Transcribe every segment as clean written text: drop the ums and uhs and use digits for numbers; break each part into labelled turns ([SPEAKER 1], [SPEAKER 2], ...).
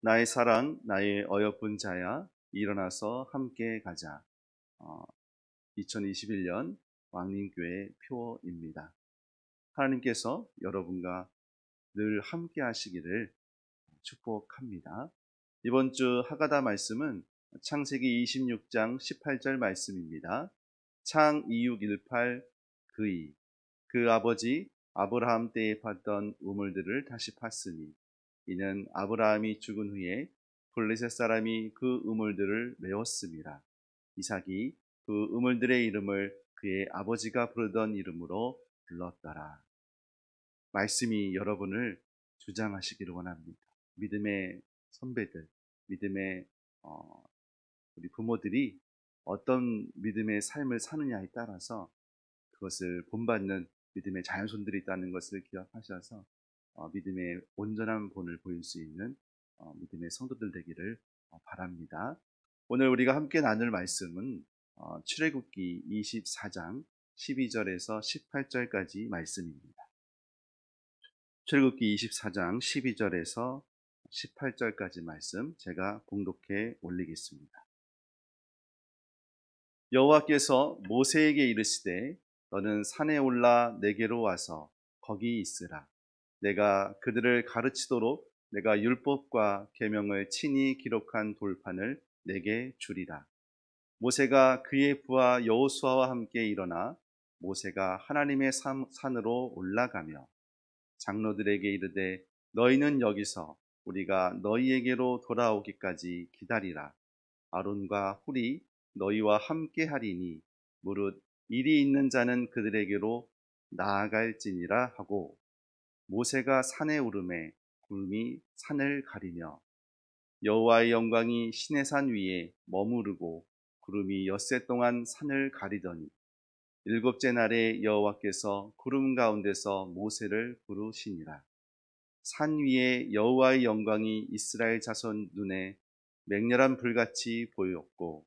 [SPEAKER 1] 나의 사랑, 나의 어여쁜 자야, 일어나서 함께 가자. 2021년 왕림교회 표입니다. 하나님께서 여러분과 늘 함께 하시기를 축복합니다. 이번 주 하가다 말씀은 창세기 26장 18절 말씀입니다. 창 2618 그이 그 아버지 아브라함 때에 팠던 우물들을 다시 팠으니 이는 아브라함이 죽은 후에 블레셋 사람이 그 우물들을 메웠습니다. 이삭이 그 우물들의 이름을 그의 아버지가 부르던 이름으로 불렀더라. 말씀이 여러분을 주장하시기를 원합니다. 믿음의 선배들, 믿음의 우리 부모들이 어떤 믿음의 삶을 사느냐에 따라서 그것을 본받는 믿음의 자녀손들이 있다는 것을 기억하셔서 믿음의 온전한 본을 보일 수 있는 믿음의 성도들 되기를 바랍니다. 오늘 우리가 함께 나눌 말씀은 출애굽기 24장 12절에서 18절까지 말씀입니다. 출애굽기 24장 12절에서 18절까지 말씀 제가 봉독해 올리겠습니다. 여호와께서 모세에게 이르시되 너는 산에 올라 내게로 와서 거기 있으라. 내가 그들을 가르치도록 내가 율법과 계명을 친히 기록한 돌판을 내게 주리라. 모세가 그의 부하 여호수아와 함께 일어나 모세가 하나님의 산으로 올라가며 장로들에게 이르되 너희는 여기서 우리가 너희에게로 돌아오기까지 기다리라. 아론과 훌이 너희와 함께 하리니 무릇 일이 있는 자는 그들에게로 나아갈지니라 하고 모세가 산에 오르매 구름이 산을 가리며 여호와의 영광이 시내산 위에 머무르고 구름이 엿새 동안 산을 가리더니 일곱째 날에 여호와께서 구름 가운데서 모세를 부르시니라. 산 위에 여호와의 영광이 이스라엘 자손 눈에 맹렬한 불같이 보였고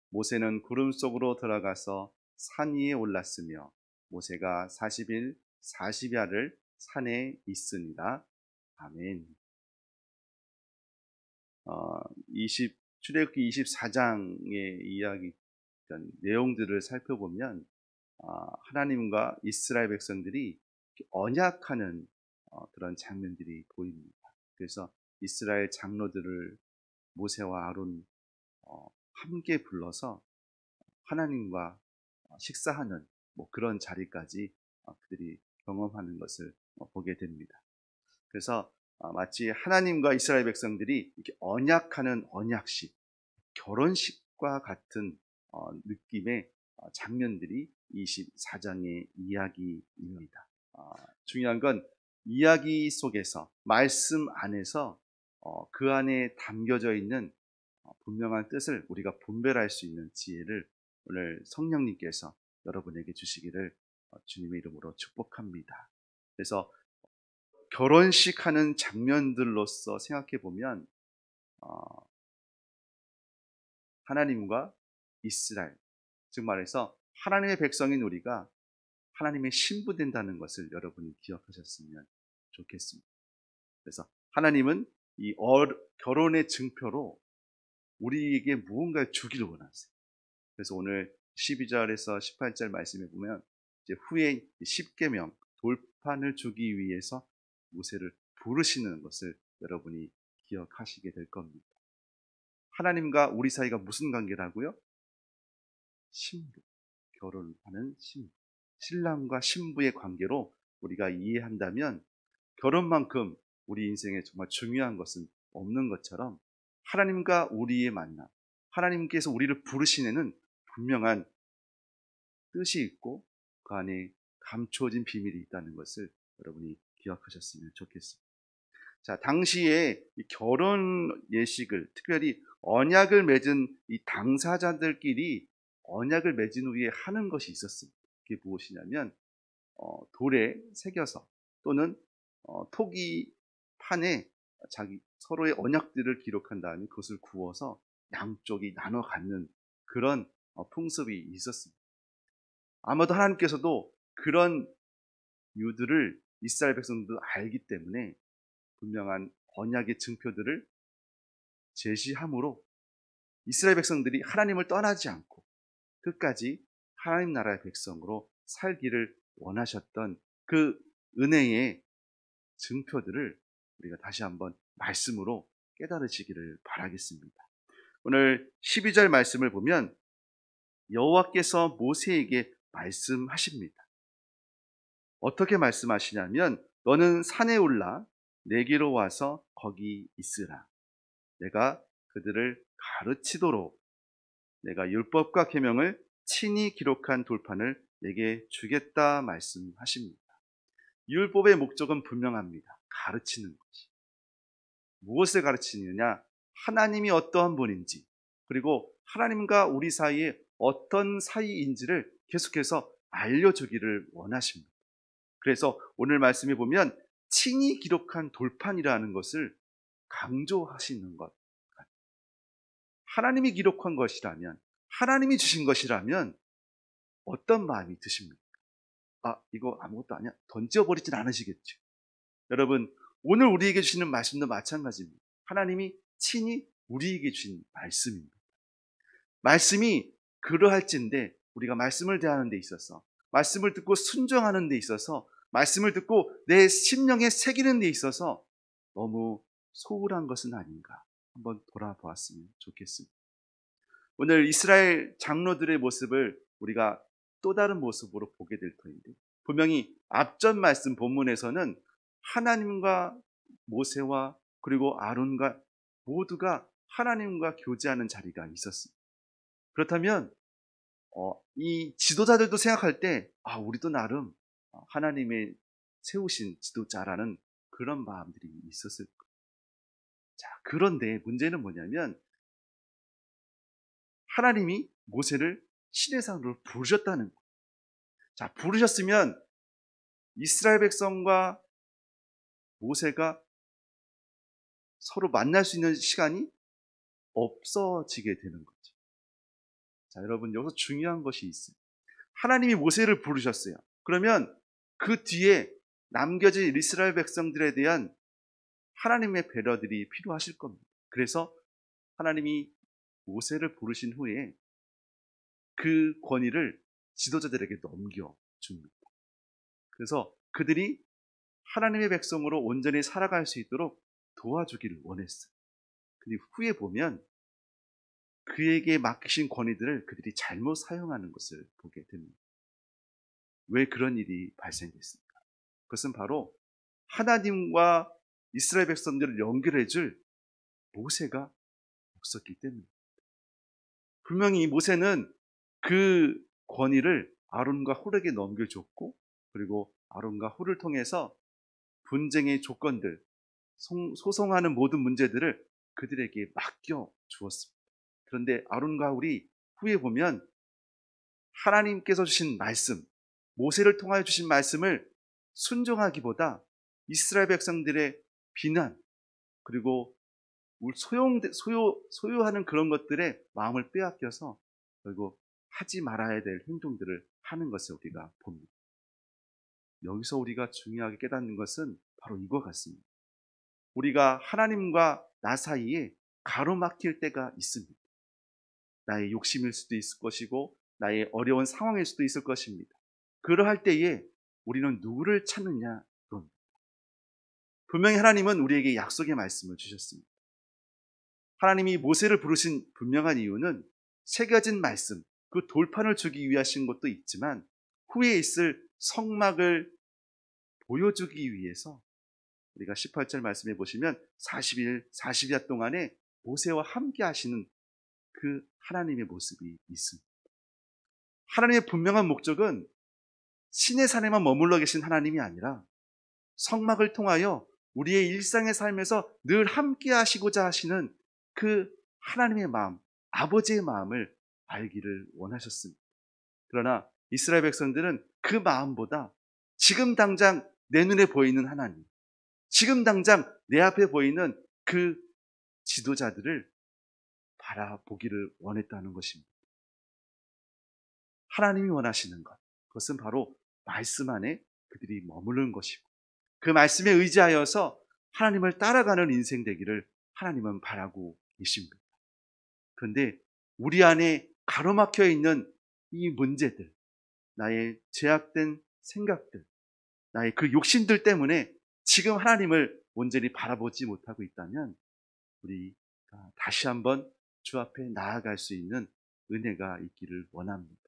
[SPEAKER 1] 모세는 구름 속으로 들어가서 산 위에 올랐으며 모세가 40일 40야를 산에 있으니라. 아멘. 출애굽기 24장의 이야기 내용들을 살펴보면 하나님과 이스라엘 백성들이 언약하는 그런 장면들이 보입니다. 그래서 이스라엘 장로들을 모세와 아론 함께 불러서 하나님과 식사하는 그런 자리까지 그들이 경험하는 것을 보게 됩니다. 그래서 마치 하나님과 이스라엘 백성들이 이렇게 언약하는 언약식, 결혼식과 같은 느낌의 장면들이 24장의 이야기입니다. 중요한 건 이야기 속에서, 말씀 안에서 그 안에 담겨져 있는 분명한 뜻을 우리가 분별할 수 있는 지혜를 오늘 성령님께서 여러분에게 주시기를 주님의 이름으로 축복합니다. 그래서 결혼식 하는 장면들로서 생각해 보면 하나님과 이스라엘, 즉 말해서 하나님의 백성인 우리가 하나님의 신부된다는 것을 여러분이 기억하셨으면 좋겠습니다. 그래서 하나님은 이 결혼의 증표로 우리에게 무언가를 주기를 원하세요. 그래서 오늘 12절에서 18절 말씀에 보면 이제 후에 10계명 돌판을 주기 위해서 모세를 부르시는 것을 여러분이 기억하시게 될 겁니다. 하나님과 우리 사이가 무슨 관계라고요? 신부, 결혼하는 신부, 신랑과 신부의 관계로 우리가 이해한다면 결혼만큼 우리 인생에 정말 중요한 것은 없는 것처럼 하나님과 우리의 만남, 하나님께서 우리를 부르시는 분명한 뜻이 있고 그 안에 감추어진 비밀이 있다는 것을 여러분이 기억하셨으면 좋겠습니다. 자, 당시에 이 결혼 예식을, 특별히 언약을 맺은 이 당사자들끼리 언약을 맺은 후에 하는 것이 있었습니다. 그게 무엇이냐면 돌에 새겨서 또는 토기판에 자기 서로의 언약들을 기록한 다음에 그것을 구워서 양쪽이 나눠 갖는 그런 풍습이 있었습니다. 아마도 하나님께서도 그런 유들을 이스라엘 백성들도 알기 때문에 분명한 언약의 증표들을 제시함으로 이스라엘 백성들이 하나님을 떠나지 않고 끝까지 하나님 나라의 백성으로 살기를 원하셨던 그 은혜의 증표들을 우리가 다시 한번 말씀으로 깨달으시기를 바라겠습니다. 오늘 12절 말씀을 보면 여호와께서 모세에게 말씀하십니다. 어떻게 말씀하시냐면 너는 산에 올라 내게로 와서 거기 있으라. 내가 그들을 가르치도록 내가 율법과 계명을 친히 기록한 돌판을 내게 주겠다 말씀하십니다. 율법의 목적은 분명합니다. 가르치는 것이. 무엇을 가르치느냐? 하나님이 어떠한 분인지, 그리고 하나님과 우리 사이에 어떤 사이인지를 계속해서 알려주기를 원하십니다. 그래서 오늘 말씀에 보면 친히 기록한 돌판이라는 것을 강조하시는 것. 하나님이 기록한 것이라면, 하나님이 주신 것이라면 어떤 마음이 드십니까? 이거 아무것도 아니야. 던져버리진 않으시겠죠. 여러분, 오늘 우리에게 주시는 말씀도 마찬가지입니다. 하나님이 친히 우리에게 주신 말씀입니다. 말씀이 그러할진데 우리가 말씀을 대하는 데 있어서, 말씀을 듣고 순종하는 데 있어서, 말씀을 듣고 내 심령에 새기는 데 있어서 너무 소홀한 것은 아닌가 한번 돌아보았으면 좋겠습니다. 오늘 이스라엘 장로들의 모습을 우리가 또 다른 모습으로 보게 될 터인데, 분명히 앞전 말씀 본문에서는 하나님과 모세와 그리고 아론과 모두가 하나님과 교제하는 자리가 있었습니다. 그렇다면 이 지도자들도 생각할 때 우리도 나름 하나님의 세우신 지도자라는 그런 마음들이 있었을 거예요. 자, 그런데 문제는 뭐냐면 하나님이 모세를 시내산으로 부르셨다는 거예요. 자, 부르셨으면 이스라엘 백성과 모세가 서로 만날 수 있는 시간이 없어지게 되는 거죠. 자, 여러분, 여기서 중요한 것이 있어요. 하나님이 모세를 부르셨어요. 그러면 그 뒤에 남겨진 이스라엘 백성들에 대한 하나님의 배려들이 필요하실 겁니다. 그래서 하나님이 모세를 부르신 후에 그 권위를 지도자들에게 넘겨줍니다. 그래서 그들이 하나님의 백성으로 온전히 살아갈 수 있도록 도와주기를 원했어요. 근데 후에 보면 그에게 맡기신 권위들을 그들이 잘못 사용하는 것을 보게 됩니다. 왜 그런 일이 발생됐습니까? 그것은 바로 하나님과 이스라엘 백성들을 연결해줄 모세가 없었기 때문입니다. 분명히 모세는 그 권위를 아론과 홀에게 넘겨줬고, 그리고 아론과 홀을 통해서 분쟁의 조건들, 소송하는 모든 문제들을 그들에게 맡겨 주었습니다. 그런데 아론과 홀이 후에 보면 하나님께서 주신 말씀, 모세를 통하여 주신 말씀을 순종하기보다 이스라엘 백성들의 비난, 그리고 소유하는 그런 것들에 마음을 빼앗겨서 결국 하지 말아야 될 행동들을 하는 것을 우리가 봅니다. 여기서 우리가 중요하게 깨닫는 것은 바로 이거 같습니다. 우리가 하나님과 나 사이에 가로막힐 때가 있습니다. 나의 욕심일 수도 있을 것이고 나의 어려운 상황일 수도 있을 것입니다. 그러할 때에 우리는 누구를 찾느냐? 분명히 하나님은 우리에게 약속의 말씀을 주셨습니다. 하나님이 모세를 부르신 분명한 이유는 새겨진 말씀, 그 돌판을 주기 위하신 것도 있지만 후에 있을 성막을 보여주기 위해서 우리가 18절 말씀해 보시면 40일, 40야 동안에 모세와 함께 하시는 그 하나님의 모습이 있습니다. 하나님의 분명한 목적은 신의 산에만 머물러 계신 하나님이 아니라 성막을 통하여 우리의 일상의 삶에서 늘 함께 하시고자 하시는 그 하나님의 마음, 아버지의 마음을 알기를 원하셨습니다. 그러나 이스라엘 백성들은 그 마음보다 지금 당장 내 눈에 보이는 하나님, 지금 당장 내 앞에 보이는 그 지도자들을 바라보기를 원했다는 것입니다. 하나님이 원하시는 것, 그것은 바로 말씀 안에 그들이 머무르는 것이고 그 말씀에 의지하여서 하나님을 따라가는 인생 되기를 하나님은 바라고 계십니다. 그런데 우리 안에 가로막혀 있는 이 문제들, 나의 제약된 생각들, 나의 그 욕심들 때문에 지금 하나님을 온전히 바라보지 못하고 있다면 우리가 다시 한번 주 앞에 나아갈 수 있는 은혜가 있기를 원합니다.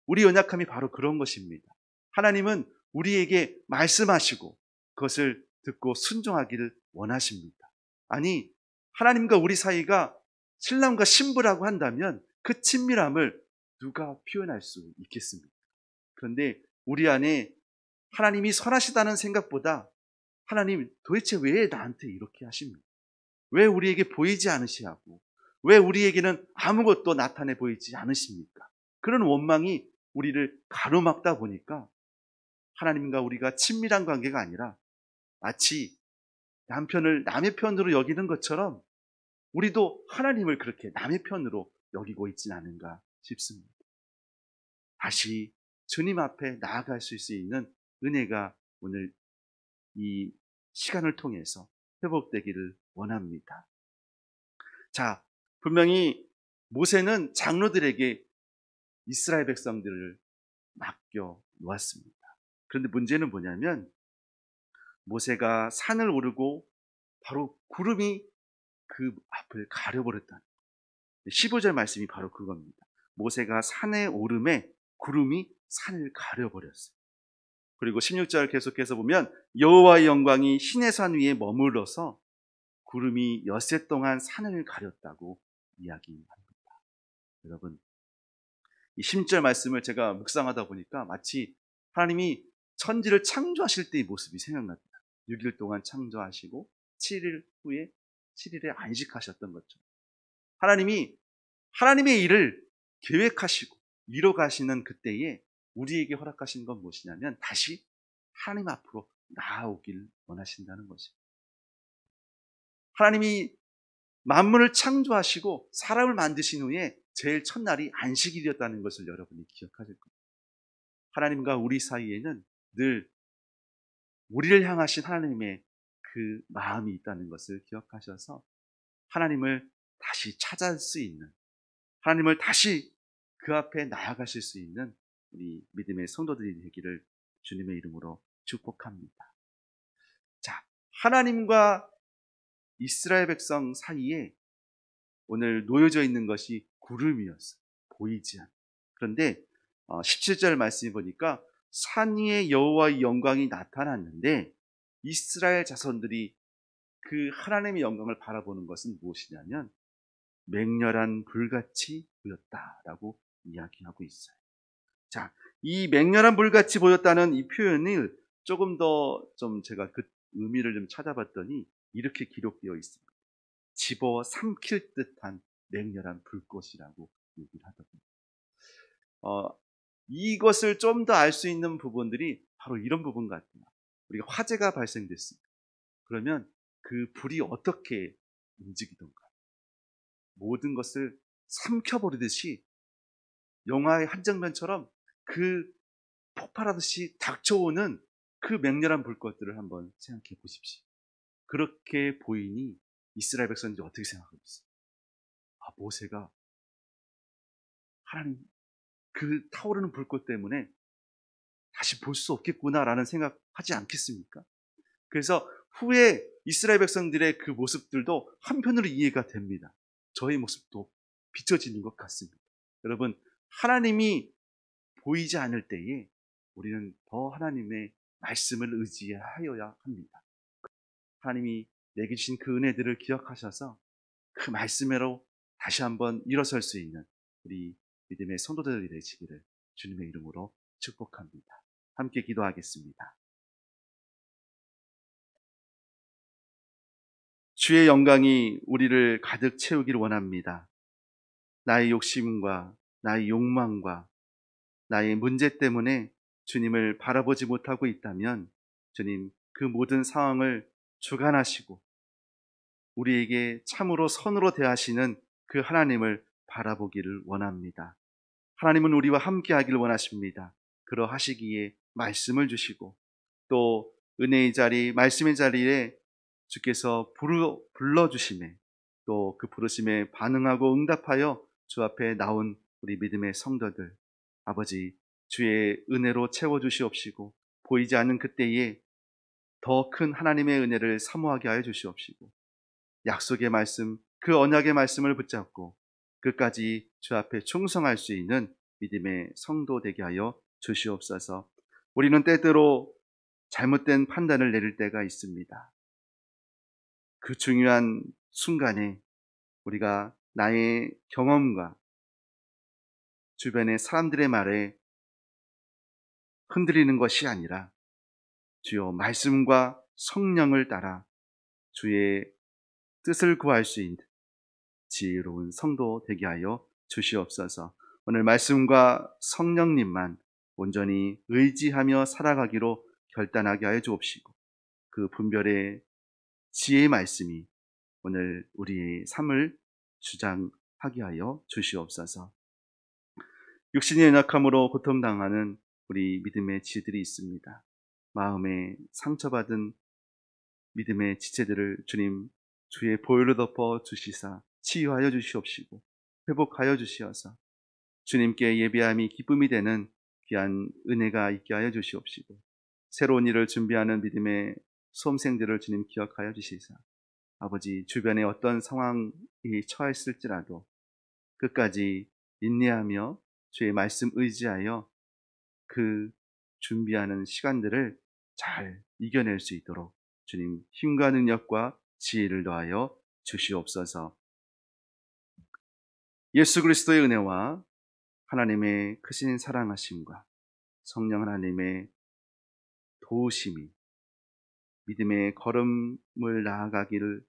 [SPEAKER 1] 우리 연약함이 바로 그런 것입니다. 하나님은 우리에게 말씀하시고 그것을 듣고 순종하기를 원하십니다. 아니, 하나님과 우리 사이가 신랑과 신부라고 한다면 그 친밀함을 누가 표현할 수 있겠습니까? 그런데 우리 안에 하나님이 선하시다는 생각보다 하나님 도대체 왜 나한테 이렇게 하십니까? 왜 우리에게 보이지 않으시하고 왜 우리에게는 아무것도 나타내 보이지 않으십니까? 그런 원망이 우리를 가로막다 보니까 하나님과 우리가 친밀한 관계가 아니라 마치 남편을 남의 편으로 여기는 것처럼 우리도 하나님을 그렇게 남의 편으로 여기고 있진 않은가 싶습니다. 다시 주님 앞에 나아갈 수 있는 은혜가 오늘 이 시간을 통해서 회복되기를 원합니다. 자, 분명히 모세는 장로들에게 이스라엘 백성들을 맡겨 놓았습니다. 그런데 문제는 뭐냐면 모세가 산을 오르고 바로 구름이 그 앞을 가려버렸다. 15절 말씀이 바로 그겁니다. 모세가 산에 오름에 구름이 산을 가려버렸어요. 그리고 16절 계속해서 보면 여호와의 영광이 시내산 위에 머물러서 구름이 엿새 동안 산을 가렸다고 이야기합니다. 여러분, 이 10절 말씀을 제가 묵상하다 보니까 마치 하나님이 천지를 창조하실 때의 모습이 생각납니다. 6일 동안 창조하시고 7일 후에 7일에 안식하셨던 것처럼 하나님이 하나님의 일을 계획하시고 이뤄가시는 그때에 우리에게 허락하신 건 무엇이냐면 다시 하나님 앞으로 나아오길 원하신다는 것입니다. 하나님이 만물을 창조하시고 사람을 만드신 후에 제일 첫날이 안식일이었다는 것을 여러분이 기억하실 겁니다. 하나님과 우리 사이에는 늘 우리를 향하신 하나님의 그 마음이 있다는 것을 기억하셔서 하나님을 다시 찾을 수 있는, 하나님을 다시 그 앞에 나아가실 수 있는 우리 믿음의 성도들이 되기를 주님의 이름으로 축복합니다. 자, 하나님과 이스라엘 백성 사이에 오늘 놓여져 있는 것이 구름이었어요. 보이지 않는. 그런데 17절 말씀을 보니까 산 위에 여호와의 영광이 나타났는데 이스라엘 자손들이 그 하나님의 영광을 바라보는 것은 무엇이냐면 맹렬한 불같이 보였다라고 이야기하고 있어요. 자, 이 맹렬한 불같이 보였다는 이 표현을 조금 더 좀 제가 그 의미를 좀 찾아봤더니 이렇게 기록되어 있습니다. 집어 삼킬 듯한 맹렬한 불꽃이라고 얘기를 하더군요. 이것을 좀 더 알 수 있는 부분들이 바로 이런 부분 같아요. 우리가 화재가 발생됐습니다. 그러면 그 불이 어떻게 움직이던가 모든 것을 삼켜버리듯이 영화의 한 장면처럼 그 폭발하듯이 닥쳐오는 그 맹렬한 불꽃들을 한번 생각해 보십시오. 그렇게 보이니 이스라엘 백성들이 어떻게 생각하고 있어요? 모세가 하나님 그 타오르는 불꽃 때문에 다시 볼 수 없겠구나라는 생각하지 않겠습니까? 그래서 후에 이스라엘 백성들의 그 모습들도 한편으로 이해가 됩니다. 저의 모습도 비춰지는 것 같습니다. 여러분, 하나님이 보이지 않을 때에 우리는 더 하나님의 말씀을 의지하여야 합니다. 하나님이 내게 주신 그 은혜들을 기억하셔서 그 말씀으로 다시 한번 일어설 수 있는 우리 믿음의 성도들이 되시기를 주님의 이름으로 축복합니다. 함께 기도하겠습니다. 주의 영광이 우리를 가득 채우기를 원합니다. 나의 욕심과 나의 욕망과 나의 문제 때문에 주님을 바라보지 못하고 있다면 주님 그 모든 상황을 주관하시고 우리에게 참으로 선으로 대하시는 그 하나님을 바라보기를 원합니다. 하나님은 우리와 함께 하기를 원하십니다. 그러하시기에 말씀을 주시고 또 은혜의 자리, 말씀의 자리에 주께서 불러주심에 또 그 부르심에 반응하고 응답하여 주 앞에 나온 우리 믿음의 성도들, 아버지 주의 은혜로 채워주시옵시고 보이지 않는 그때에 더 큰 하나님의 은혜를 사모하게 하여 주시옵시고 약속의 말씀, 그 언약의 말씀을 붙잡고 끝까지 주 앞에 충성할 수 있는 믿음의 성도 되게 하여 주시옵소서. 우리는 때때로 잘못된 판단을 내릴 때가 있습니다. 그 중요한 순간에 우리가 나의 경험과 주변의 사람들의 말에 흔들리는 것이 아니라 주여 말씀과 성령을 따라 주의 뜻을 구할 수 있는 지혜로운 성도 되게 하여 주시옵소서. 오늘 말씀과 성령님만 온전히 의지하며 살아가기로 결단하게 하여 주옵시고 그 분별의 지혜의 말씀이 오늘 우리의 삶을 주장하게 하여 주시옵소서. 육신의 연약함으로 고통당하는 우리 믿음의 지체들이 있습니다. 마음에 상처받은 믿음의 지체들을 주님 주의 보혈로 덮어 주시사 치유하여 주시옵시고 회복하여 주시어서 주님께 예배함이 기쁨이 되는 귀한 은혜가 있게 하여 주시옵시고 새로운 일을 준비하는 믿음의 수험생들을 주님 기억하여 주시사 아버지 주변에 어떤 상황이 처했을지라도 끝까지 인내하며 주의 말씀 의지하여 그 준비하는 시간들을 잘 이겨낼 수 있도록 주님 힘과 능력과 지혜를 더하여 주시옵소서. 예수 그리스도의 은혜와 하나님의 크신 사랑하심과 성령 하나님의 도우심이 믿음의 걸음을 나아가기를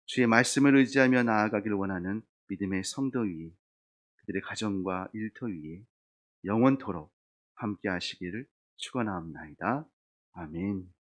[SPEAKER 1] 주의 말씀을 의지하며 나아가기를 원하는 믿음의 성도 위에 그들의 가정과 일터 위에 영원토록 함께 하시기를 축원하옵나이다. 아멘.